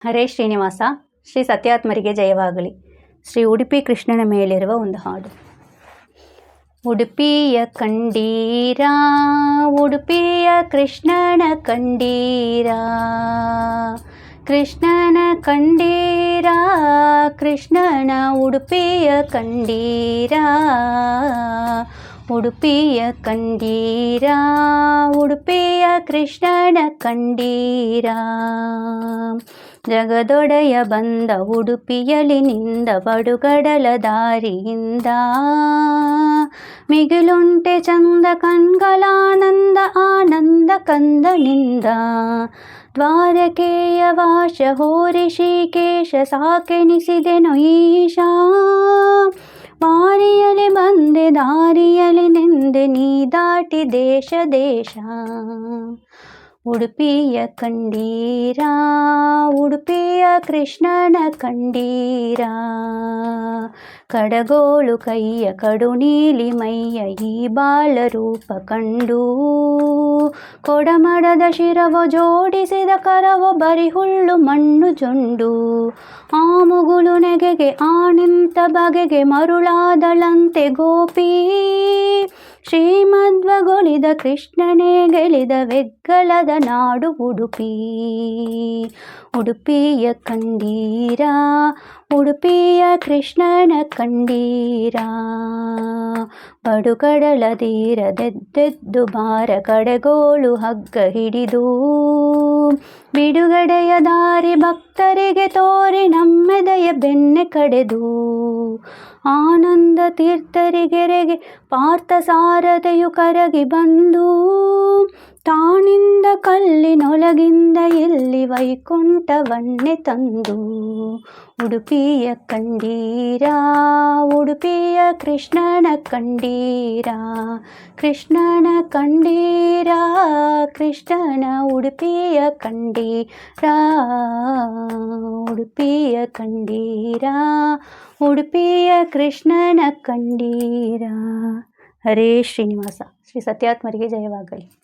ಹರೇ ಶ್ರೀನಿವಾಸ. ಶ್ರೀ ಸತ್ಯಾತ್ಮರಿಗೆ ಜಯವಾಗಲಿ. ಶ್ರೀ ಉಡುಪಿ ಕೃಷ್ಣನ ಮೇಲಿರುವ ಒಂದು ಹಾಡು. ಉಡುಪಿಯ ಕಂಡೀರ, ಉಡುಪಿಯ ಕೃಷ್ಣನ ಕಂಡೀರ, ಕೃಷ್ಣನ ಕಂಡೀರ, ಕೃಷ್ಣನ ಉಡುಪಿಯ ಕಂಡೀರ, ಉಡುಪಿಯ ಕಂಡೀರ, ಉಡುಪಿಯ ಕೃಷ್ಣನ ಕಂಡೀರ. ಜಗದೊಡೆಯ ಬಂದ ಉಡುಪಿಯಲಿ ನಿಂದ ಬಡುಗಡಲ ದಾರಿಯಿಂದ, ಮಿಗಿಲುಂಟೆ ಚಂದ ಕಣ್ಗಳಾನಂದ ಆನಂದ ಕಂದನಿಂದ. ದ್ವಾರಕೆಯ ವಾಶ ಹೋರಿಷಿಕೇಶ ಸಾಕೆನಿಸಿದೆನು ಈಶ, ಮಾರಿಯಲಿ ಬಂದೆ ದಾರಿಯಲಿ ನಿಂದೆ ನೀ ದಾಟಿ ದೇಶ ದೇಶ. ಉಡುಪಿಯ ಕಂಡೀರ, ಉಡುಪಿಯ ಕೃಷ್ಣನ ಕಂಡೀರ, ಕಡಗೋಳು ಕೈಯ ಕಡು ನೀಲಿ ಮೈಯ ಈ ಬಾಲರೂಪ ಕಂಡು, ಕೊಡಮಡದ ಶಿರವ ಜೋಡಿಸಿದ ಕರವ ಬರಿಹುಳ್ಳು ಮಣ್ಣು ಜೊಂಡು. ಆ ಮುಗುಳು ನೆಗೆಗೆ ಆ ನಿಂತ ಬಗೆಗೆ ಮರುಳಾದಳಂತೆ ಗೋಪಿ, ಶ್ರೀಮಧ್ವಗೊಳಿದ ಕೃಷ್ಣನೇ ಗೆಳಿದ ವೆಗ್ಗಲದ ನಾಡು ಉಡುಪಿ. ಉಡುಪಿಯ ಕಂಡೀರ, ಉಡುಪಿಯ ಕೃಷ್ಣನ ಕಂಡೀರ, ಬಡುಗಡಲ ತೀರದೆದ್ದೆದ್ದು ಬಾರ ಕಡೆಗೋಳು ಹಗ್ಗ ಹಿಡಿದು, ಬಿಡುಗಡೆಯ ದಾರಿ ಭಕ್ತರಿಗೆ ತೋರಿ ನಮ್ಮೆದೆಯ ಬೆಣ್ಣೆ ಕಡೆದು. ಆನಂದ ತೀರ್ಥರಿಗೆರೆಗೆ ಪಾರ್ಥ ಸಾರಥೆಯು ಕರಗಿ ಬಂದು, ತಾನಿಂದ ಕಲ್ಲಿನೊಳಗಿಂದ ಇಲ್ಲಿ ವೈಕುಂಠವನ್ನೇ ತಂದು. ಉಡುಪಿಯ ಕಂಡೀರ, ಉಡುಪಿಯ ಕೃಷ್ಣನ ಕಂಡೀರ, ಕೃಷ್ಣನ ಕಂಡೀರ, ಕೃಷ್ಣನ ಉಡುಪಿಯ ಕಂಡೀರ, ಉಡುಪಿಯ ಕಂಡೀರ, ಉಡುಪಿಯ ಕೃಷ್ಣನ ಕಂಡೀರ. ಹರೇ ಶ್ರೀನಿವಾಸ. ಶ್ರೀ ಸತ್ಯಾತ್ಮರಿಗೆ ಜಯವಾಗಲಿ.